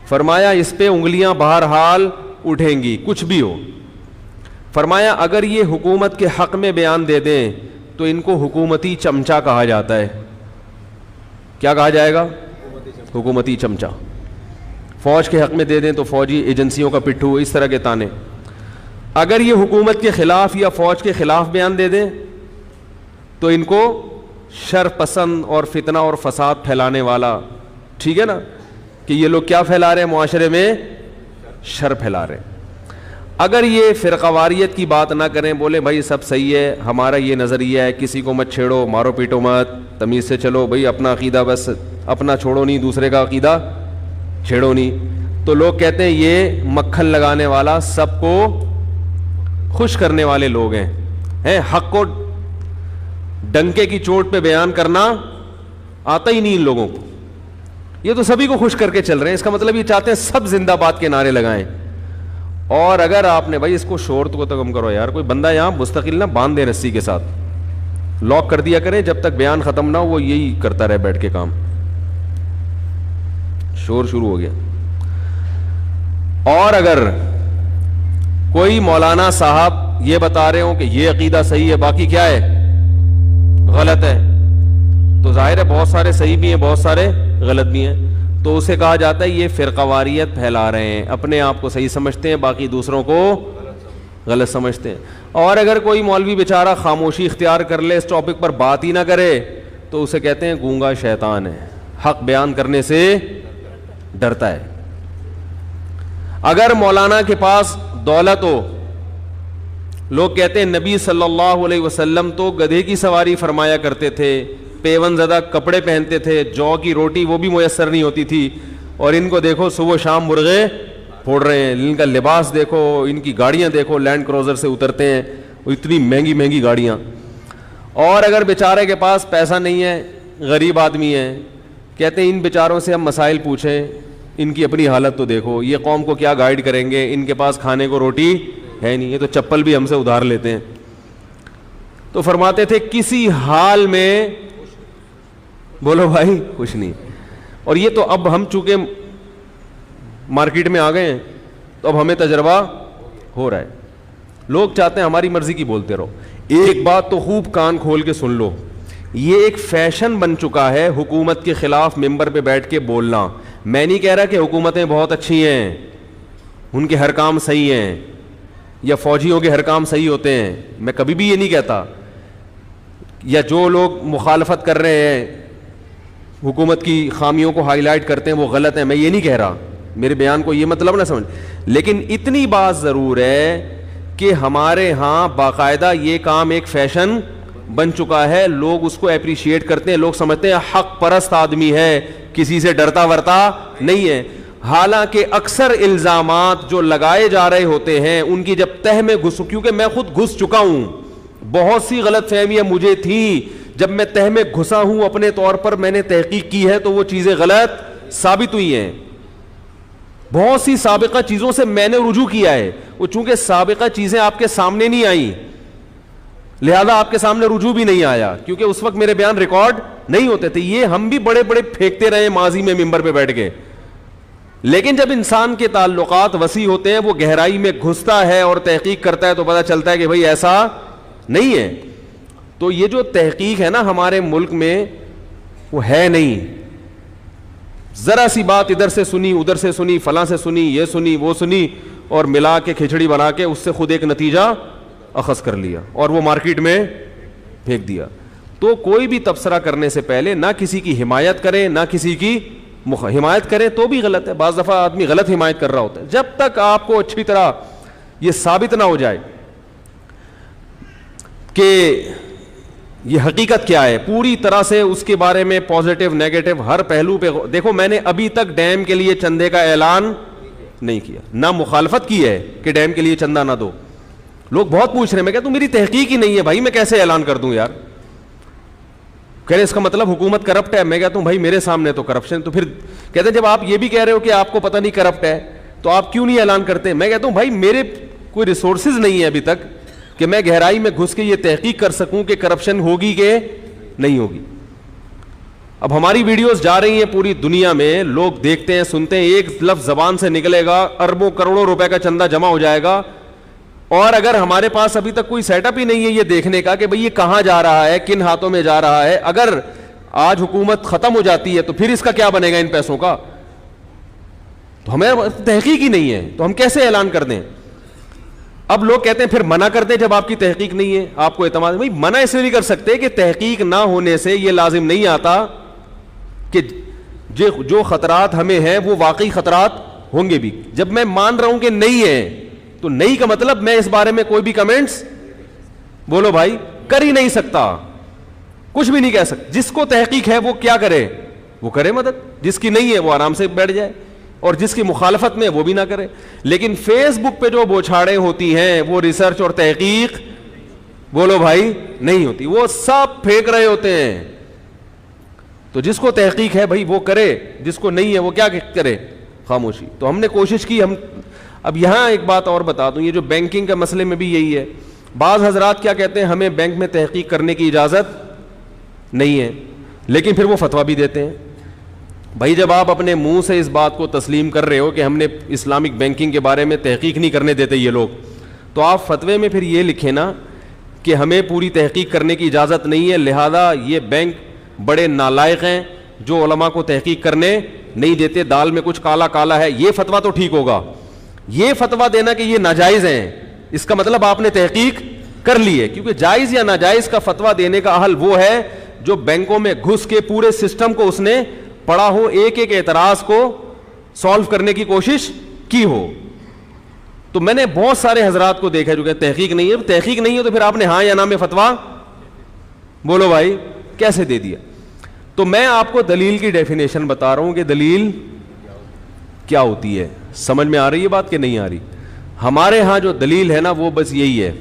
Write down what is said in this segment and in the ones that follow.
فرمایا اس پہ انگلیاں بہرحال اٹھیں گی کچھ بھی ہو. فرمایا اگر یہ حکومت کے حق میں بیان دے دیں تو ان کو حکومتی چمچہ کہا جاتا ہے. کیا کہا جائے گا؟ حکومتی چمچہ. فوج کے حق میں دے دیں تو فوجی ایجنسیوں کا پٹھو, اس طرح کے تانے. اگر یہ حکومت کے خلاف یا فوج کے خلاف بیان دے دیں تو ان کو شر پسند اور فتنہ اور فساد پھیلانے والا. ٹھیک ہے نا, کہ یہ لوگ کیا پھیلا رہے ہیں معاشرے میں؟ شر پھیلا رہے ہیں. اگر یہ فرقہ واریت کی بات نہ کریں, بولے بھائی سب صحیح ہے, ہمارا یہ نظریہ ہے, کسی کو مت چھیڑو, مارو پیٹو مت, تمیز سے چلو بھائی, اپنا عقیدہ بس اپنا چھوڑو نہیں, دوسرے کا عقیدہ چھیڑو نہیں, تو لوگ کہتے ہیں یہ مکھن لگانے والا, سب کو خوش کرنے والے لوگ ہیں. حق کو ڈنکے کی چوٹ پہ بیان کرنا آتا ہی نہیں ان لوگوں کو, یہ تو سبھی کو خوش کر کے چل رہے ہیں. اس کا مطلب یہ چاہتے ہیں سب زندہ باد کے نعرے لگائیں. اور اگر آپ نے بھائی اس کو شور تو کم کرو یار, کوئی بندہ یہاں مستقل نہ باندھ دے رسی کے ساتھ, لاک کر دیا کریں جب تک بیان ختم نہ ہو, وہ یہی کرتا رہے بیٹھ کے کام. شور شروع ہو گیا. اور اگر کوئی مولانا صاحب یہ بتا رہے ہوں کہ یہ عقیدہ صحیح ہے باقی کیا ہے غلط ہے, تو ظاہر ہے بہت سارے صحیح بھی ہیں بہت سارے غلط بھی ہیں, تو اسے کہا جاتا ہے یہ فرقہ واریت پھیلا رہے ہیں, اپنے آپ کو صحیح سمجھتے ہیں باقی دوسروں کو غلط سمجھتے ہیں. اور اگر کوئی مولوی بیچارہ خاموشی اختیار کر لے, اس ٹاپک پر بات ہی نہ کرے, تو اسے کہتے ہیں گونگا شیطان ہے, حق بیان کرنے سے ڈرتا ہے. اگر مولانا کے پاس دولت ہو, لوگ کہتے ہیں نبی صلی اللہ علیہ وسلم تو گدھے کی سواری فرمایا کرتے تھے, پیون زدہ کپڑے پہنتے تھے, جو کی روٹی وہ بھی میسر نہیں ہوتی تھی, اور ان کو دیکھو صبح شام مرغے پھوڑ رہے ہیں, ان کا لباس دیکھو, ان کی گاڑیاں دیکھو, لینڈ کروزر سے اترتے ہیں, وہ اتنی مہنگی مہنگی گاڑیاں. اور اگر بیچارے کے پاس پیسہ نہیں ہے, غریب آدمی ہے, کہتے ہیں ان بیچاروں سے ہم مسائل پوچھیں, ان کی اپنی حالت تو دیکھو, یہ قوم کو کیا گائیڈ کریں گے, ان کے پاس کھانے کو روٹی ہے نہیں, یہ تو چپل بھی ہم سے ادھار لیتے ہیں. تو فرماتے تھے کسی حال میں بولو بھائی کچھ نہیں. اور یہ تو اب ہم چونکہ مارکیٹ میں آ گئے ہیں تو اب ہمیں تجربہ ہو رہا ہے. لوگ چاہتے ہیں ہماری مرضی کی بولتے رہو. ایک بات تو خوب کان کھول کے سن لو, یہ ایک فیشن بن چکا ہے حکومت کے خلاف ممبر پہ بیٹھ کے بولنا. میں نہیں کہہ رہا کہ حکومتیں بہت اچھی ہیں, ان کے ہر کام صحیح ہیں, یا فوجیوں کے ہر کام صحیح ہوتے ہیں, میں کبھی بھی یہ نہیں کہتا. یا جو لوگ مخالفت کر رہے ہیں حکومت کی خامیوں کو ہائی لائٹ کرتے ہیں وہ غلط ہیں, میں یہ نہیں کہہ رہا, میرے بیان کو یہ مطلب نہ سمجھ. لیکن اتنی بات ضرور ہے کہ ہمارے ہاں باقاعدہ یہ کام ایک فیشن بن چکا ہے, لوگ اس کو اپریشیٹ کرتے ہیں, لوگ سمجھتے ہیں حق پرست آدمی ہے, کسی سے ڈرتا ورتا نہیں ہے. حالانکہ اکثر الزامات جو لگائے جا رہے ہوتے ہیں ان کی جب تہ میں گھسو, کیونکہ میں خود گھس چکا ہوں, بہت سی غلط فہمیاں مجھے تھیں, جب میں تہ میں گھسا ہوں اپنے طور پر میں نے تحقیق کی ہے تو وہ چیزیں غلط ثابت ہوئی ہیں. بہت سی سابقہ چیزوں سے میں نے رجوع کیا ہے, وہ چونکہ سابقہ چیزیں آپ کے سامنے نہیں آئیں لہذا آپ کے سامنے رجوع بھی نہیں آیا, کیونکہ اس وقت میرے بیان ریکارڈ نہیں ہوتے تھے. یہ ہم بھی بڑے بڑے پھینکتے رہے ماضی میں ممبر پہ بیٹھ کے, لیکن جب انسان کے تعلقات وسیع ہوتے ہیں, وہ گہرائی میں گھستا ہے اور تحقیق کرتا ہے تو پتہ چلتا ہے کہ بھئی ایسا نہیں ہے. تو یہ جو تحقیق ہے نا ہمارے ملک میں وہ ہے نہیں, ذرا سی بات ادھر سے سنی ادھر سے سنی, فلاں سے سنی, یہ سنی وہ سنی, اور ملا کے کھچڑی بنا کے اس سے خود ایک نتیجہ اخذ کر لیا اور وہ مارکیٹ میں پھینک دیا. تو کوئی بھی تبصرہ کرنے سے پہلے نہ کسی کی حمایت کریں نہ کسی کی حمایت کریں تو بھی غلط ہے. بعض دفعہ آدمی غلط حمایت کر رہا ہوتا ہے. جب تک آپ کو اچھی طرح یہ ثابت نہ ہو جائے کہ یہ حقیقت کیا ہے, پوری طرح سے اس کے بارے میں پازیٹیو نیگیٹو ہر پہلو پہ دیکھو. میں نے ابھی تک ڈیم کے لیے چندے کا اعلان نہیں کیا, نہ مخالفت کی ہے کہ ڈیم کے لیے چندہ نہ دو. لوگ بہت پوچھ رہے ہیں, میں کہتا ہوں میری تحقیق ہی نہیں ہے بھائی, میں کیسے اعلان کر دوں یار. کہہ رہے اس کا مطلب حکومت کرپٹ ہے. میں کہتا ہوں بھائی میرے سامنے تو کرپشن. تو پھر کہتے ہیں جب آپ یہ بھی کہہ رہے ہو کہ آپ کو پتہ نہیں کرپٹ ہے تو آپ کیوں نہیں اعلان کرتے. میں کہتا ہوں بھائی میرے کوئی ریسورسز نہیں ہے ابھی تک کہ میں گہرائی میں گھس کے یہ تحقیق کر سکوں کہ کرپشن ہوگی کہ نہیں ہوگی. اب ہماری ویڈیوز جا رہی ہیں پوری دنیا میں, لوگ دیکھتے ہیں, سنتے ہیں, ایک لفظ زبان سے نکلے گا, اربوں کروڑوں روپے کا چندہ جمع ہو جائے گا, اور اگر ہمارے پاس ابھی تک کوئی سیٹ اپ ہی نہیں ہے یہ دیکھنے کا کہ بھئی یہ کہاں جا رہا ہے, کن ہاتھوں میں جا رہا ہے, اگر آج حکومت ختم ہو جاتی ہے تو پھر اس کا کیا بنے گا ان پیسوں کا, تو ہمیں تحقیق ہی نہیں ہے, تو ہم کیسے اعلان کر دیں؟ اب لوگ کہتے ہیں پھر منع کر دیں جب آپ کی تحقیق نہیں ہے, آپ کو اعتماد. بھائی منع اس لیے نہیں کر سکتے کہ تحقیق نہ ہونے سے یہ لازم نہیں آتا کہ جو خطرات ہمیں ہیں وہ واقعی خطرات ہوں گے بھی. جب میں مان رہا ہوں کہ نہیں ہے تو نہیں کا مطلب میں اس بارے میں کوئی بھی کمنٹس بولو بھائی کر ہی نہیں سکتا, کچھ بھی نہیں کہہ سکتا. جس کو تحقیق ہے وہ کیا کرے, وہ کرے مدد, جس کی نہیں ہے وہ آرام سے بیٹھ جائے, اور جس کی مخالفت میں وہ بھی نہ کرے. لیکن فیس بک پہ جو بوچھاڑیں ہوتی ہیں وہ ریسرچ اور تحقیق بولو بھائی نہیں ہوتی, وہ سب پھینک رہے ہوتے ہیں. تو جس کو تحقیق ہے بھائی وہ کرے, جس کو نہیں ہے وہ کیا کرے, خاموشی. تو ہم نے کوشش کی. ہم اب یہاں ایک بات اور بتا دوں, یہ جو بینکنگ کے مسئلے میں بھی یہی ہے. بعض حضرات کیا کہتے ہیں, ہمیں بینک میں تحقیق کرنے کی اجازت نہیں ہے, لیکن پھر وہ فتویٰ بھی دیتے ہیں. بھائی جب آپ اپنے منہ سے اس بات کو تسلیم کر رہے ہو کہ ہم نے اسلامک بینکنگ کے بارے میں تحقیق نہیں کرنے دیتے یہ لوگ, تو آپ فتوے میں پھر یہ لکھیں نا کہ ہمیں پوری تحقیق کرنے کی اجازت نہیں ہے, لہذا یہ بینک بڑے نالائق ہیں جو علماء کو تحقیق کرنے نہیں دیتے, دال میں کچھ کالا کالا ہے. یہ فتویٰ تو ٹھیک ہوگا. یہ فتویٰ دینا کہ یہ ناجائز ہیں, اس کا مطلب آپ نے تحقیق کر لی ہے, کیونکہ جائز یا ناجائز کا فتویٰ دینے کا اہل وہ ہے جو بینکوں میں گھس کے پورے سسٹم کو اس نے پڑھا ہو, ایک ایک اعتراض کو سالو کرنے کی کوشش کی ہو. تو میں نے بہت سارے حضرات کو دیکھا جو کہ تحقیق نہیں ہے. تحقیق نہیں ہے تو پھر آپ نے ہاں یا نہ میں فتویٰ بولو بھائی کیسے دے دیا؟ تو میں آپ کو دلیل کی ڈیفینیشن بتا رہا ہوں کہ دلیل کیا ہوتی ہے. سمجھ میں آ رہی ہے بات کہ نہیں آ رہی؟ ہمارے ہاں جو دلیل ہے نا وہ بس یہی ہے,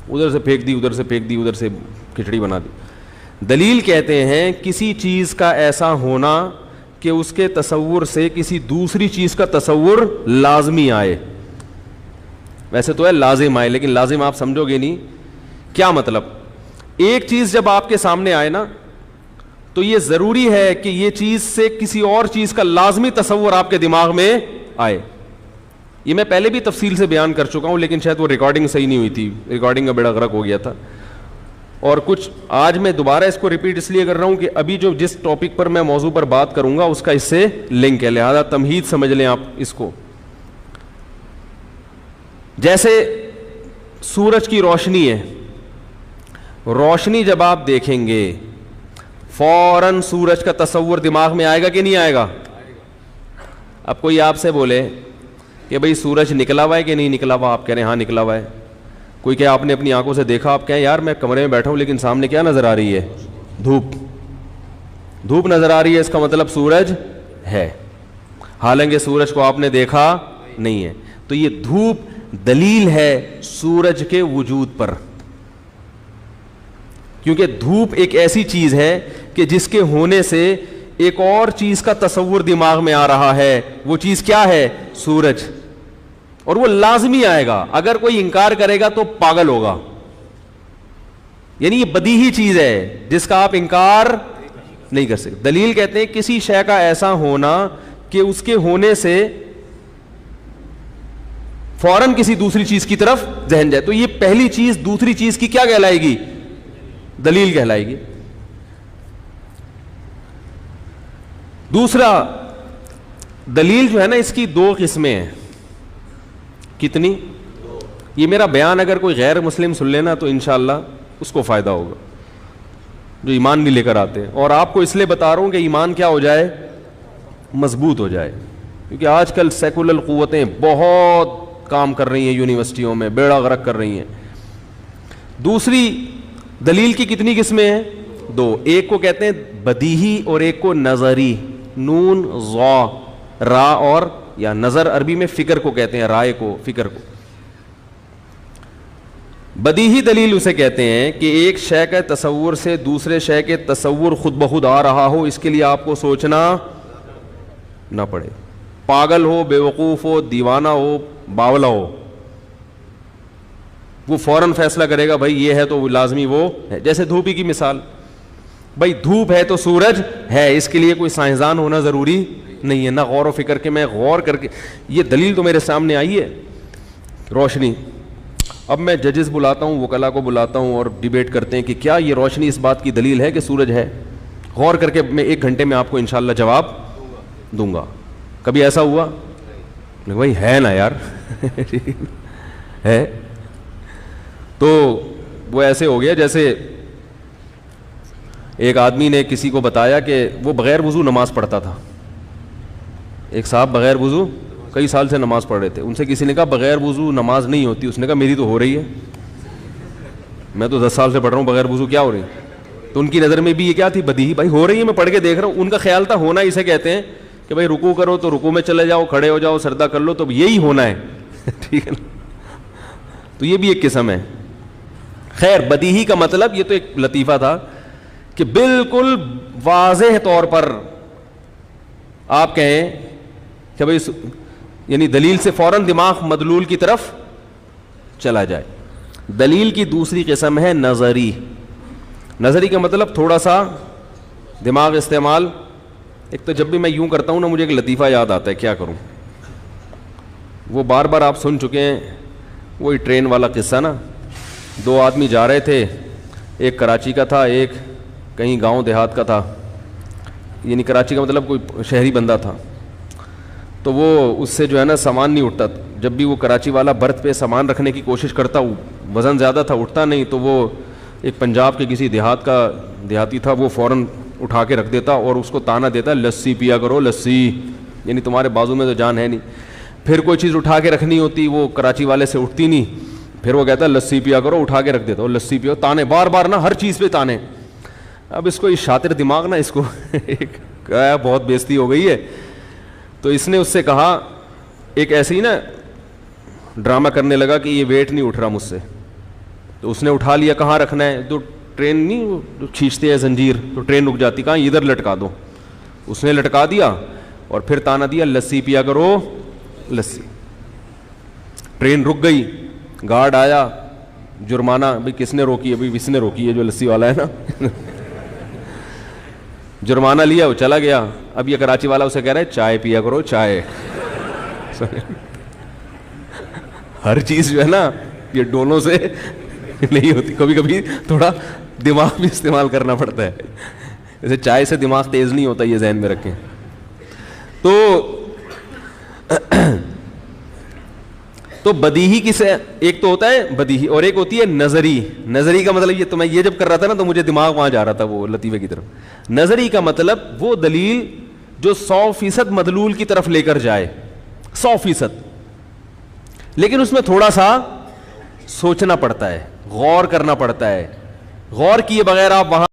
ادھر سے پھینک دی, ادھر سے پھینک دی, ادھر سے کھچڑی بنا دی. دلیل کہتے ہیں کسی چیز کا ایسا ہونا کہ اس کے تصور سے کسی دوسری چیز کا تصور لازمی آئے. ویسے تو ہے لازم آئے, لیکن لازم آپ سمجھو گے نہیں. کیا مطلب؟ ایک چیز جب آپ کے سامنے آئے نا تو یہ ضروری ہے کہ یہ چیز سے کسی اور چیز کا لازمی تصور آپ کے دماغ میں آئے. یہ میں پہلے بھی تفصیل سے بیان کر چکا ہوں, لیکن شاید وہ ریکارڈنگ صحیح نہیں ہوئی تھی, ریکارڈنگ کا بیڑا غرق ہو گیا تھا. اور کچھ آج میں دوبارہ اس کو ریپیٹ اس لیے کر رہا ہوں کہ ابھی جو جس ٹاپک پر میں موضوع پر بات کروں گا اس کا اس سے لنک ہے, لہذا تمہید سمجھ لیں آپ اس کو. جیسے سورج کی روشنی ہے, روشنی جب آپ دیکھیں گے فوراً سورج کا تصور دماغ میں آئے گا کہ نہیں آئے گا؟ اب کوئی آپ سے بولے کہ بھئی سورج نکلا ہوا ہے کہ نہیں نکلا ہوا, آپ کہہ رہے ہیں ہاں نکلا ہوا ہے. کوئی کہ آپ نے اپنی آنکھوں سے دیکھا, آپ کہیں یار میں کمرے میں بیٹھا ہوں لیکن سامنے کیا نظر آ رہی ہے؟ دھوپ. دھوپ نظر آ رہی ہے, اس کا مطلب سورج ہے, حالانکہ سورج کو آپ نے دیکھا نہیں ہے. تو یہ دھوپ دلیل ہے سورج کے وجود پر, کیونکہ دھوپ ایک ایسی چیز ہے کہ جس کے ہونے سے ایک اور چیز کا تصور دماغ میں آ رہا ہے. وہ چیز کیا ہے؟ سورج. اور وہ لازمی آئے گا, اگر کوئی انکار کرے گا تو پاگل ہوگا. یعنی یہ بدیہی چیز ہے جس کا آپ انکار نہیں کر سکتے. دلیل کہتے ہیں کسی شے کا ایسا ہونا کہ اس کے ہونے سے فوراً کسی دوسری چیز کی طرف ذہن جائے. تو یہ پہلی چیز دوسری چیز کی کیا کہلائے گی؟ دلیل کہلائے گی. دوسرا, دلیل جو ہے نا اس کی دو قسمیں ہیں. کتنی؟ یہ میرا بیان اگر کوئی غیر مسلم سن لینا تو انشاءاللہ اس کو فائدہ ہوگا, جو ایمان نہیں لے کر آتے. اور آپ کو اس لیے بتا رہا ہوں کہ ایمان کیا ہو جائے؟ مضبوط ہو جائے. کیونکہ آج کل سیکولر قوتیں بہت کام کر رہی ہیں, یونیورسٹیوں میں بیڑا غرق کر رہی ہیں. دوسری دلیل کی کتنی قسمیں ہیں؟ دو. ایک کو کہتے ہیں بدیہی اور ایک کو نظری. نون ضا را, اور یا نظر عربی میں فکر کو کہتے ہیں, رائے کو, فکر کو. بدیہی دلیل اسے کہتے ہیں کہ ایک شے کے تصور سے دوسرے شے کے تصور خود بخود آ رہا ہو, اس کے لیے آپ کو سوچنا نہ پڑے. پاگل ہو, بے وقوف ہو, دیوانہ ہو, باولا ہو, وہ فوراً فیصلہ کرے گا بھائی یہ ہے تو لازمی وہ ہے. جیسے دھوپی کی مثال, بھائی دھوپ ہے تو سورج ہے, اس کے لیے کوئی سائنسدان ہونا ضروری نہیں ہے, نہ غور و فکر کے, میں غور کر کے یہ دلیل تو میرے سامنے آئی ہے, روشنی. اب میں ججز بلاتا ہوں, وکلا کو بلاتا ہوں اور ڈیبیٹ کرتے ہیں کہ کیا یہ روشنی اس بات کی دلیل ہے کہ سورج ہے, غور کر کے میں 1 گھنٹے میں آپ کو انشاءاللہ جواب دوں گا. کبھی ایسا ہوا؟ بھائی ہے نا یار ہے. تو وہ ایسے ہو گیا جیسے ایک آدمی نے کسی کو بتایا کہ وہ بغیر وضو نماز پڑھتا تھا. ایک صاحب بغیر وضو کئی سال سے نماز پڑھ رہے تھے, ان سے کسی نے کہا بغیر وضو نماز نہیں ہوتی. اس نے کہا میری تو ہو رہی ہے, میں تو 10 سال سے پڑھ رہا ہوں, بغیر وضو کیا ہو رہی. تو ان کی نظر میں بھی یہ کیا تھی, بدیہی, بھائی ہو رہی ہے, میں پڑھ کے دیکھ رہا ہوں. ان کا خیال تھا ہونا اسے کہتے ہیں کہ بھائی رکوع کرو تو رکوع میں چلے جاؤ, کھڑے ہو جاؤ سجدہ کر لو, تو یہی ہونا ہے ٹھیک ہے نا. تو یہ بھی ایک قسم ہے. خیر, بدیہی کا مطلب یہ تو ایک لطیفہ تھا کہ بالکل واضح طور پر آپ کہیں کہ بھائی یعنی دلیل سے فوراً دماغ مدلول کی طرف چلا جائے. دلیل کی دوسری قسم ہے نظری. نظری کا مطلب تھوڑا سا دماغ استعمال. ایک تو جب بھی میں یوں کرتا ہوں نا مجھے ایک لطیفہ یاد آتا ہے, کیا کروں, وہ بار بار آپ سن چکے ہیں, وہی ٹرین والا قصہ نا. 2 آدمی جا رہے تھے, ایک کراچی کا تھا, ایک کہیں گاؤں دیہات کا تھا, یعنی کراچی کا مطلب کوئی شہری بندہ تھا. تو وہ اس سے جو ہے نا سامان نہیں اٹھتا, جب بھی وہ کراچی والا برتھ پہ سامان رکھنے کی کوشش کرتا, وزن زیادہ تھا, اٹھتا نہیں. تو وہ ایک پنجاب کے کسی دیہاتی تھا, وہ فوراً اٹھا کے رکھ دیتا اور اس کو تانا دیتا, لسی پیا کرو لسی, یعنی تمہارے بازو میں تو جان ہے نہیں. پھر کوئی چیز اٹھا کے رکھنی ہوتی, وہ کراچی والے سے اٹھتی نہیں, پھر وہ کہتا لسی پیا کرو, اٹھا کے رکھ دیتا, اور لسی پیو, تانے بار بار نا, ہر چیز پہ تانے. اب اس کو یہ شاطر دماغ نا, اس کو بہت بےزتی ہو گئی ہے. تو اس نے اس سے کہا, ایک ایسے ہی نا ڈرامہ کرنے لگا کہ یہ ویٹ نہیں اٹھ رہا مجھ سے. تو اس نے اٹھا لیا, کہاں رکھنا ہے, تو ٹرین نہیں کھینچتے ہیں زنجیر, تو ٹرین رک جاتی, کہاں ادھر لٹکا دو. اس نے لٹکا دیا اور پھر تانا دیا لسی پیا کرو لسی. ٹرین رک گئی, گارڈ آیا, جرمانہ, بھائی کس نے روکی ہے, بھائی اس نے روکی ہے جو لسی والا ہے نا جرمانہ لیا, وہ چلا گیا. اب یہ کراچی والا اسے کہہ رہا ہے چائے پیا کرو چائے ہر چیز جو ہے نا یہ ڈولوں سے نہیں ہوتی, کبھی کبھی تھوڑا دماغ بھی استعمال کرنا پڑتا ہے. جیسے چائے سے دماغ تیز نہیں ہوتا, یہ ذہن میں رکھیں. تو بدیہی کسے, ایک تو ہوتا ہے بدیہی اور ایک ہوتی ہے نظری. نظری کا مطلب یہ, تو میں یہ جب کر رہا تھا نا تو مجھے دماغ وہاں جا رہا تھا وہ لطیفے کی طرف. نظری کا مطلب وہ دلیل جو 100% مدلول کی طرف لے کر جائے, 100%, لیکن اس میں تھوڑا سا سوچنا پڑتا ہے, غور کرنا پڑتا ہے. غور کیے بغیر آپ وہاں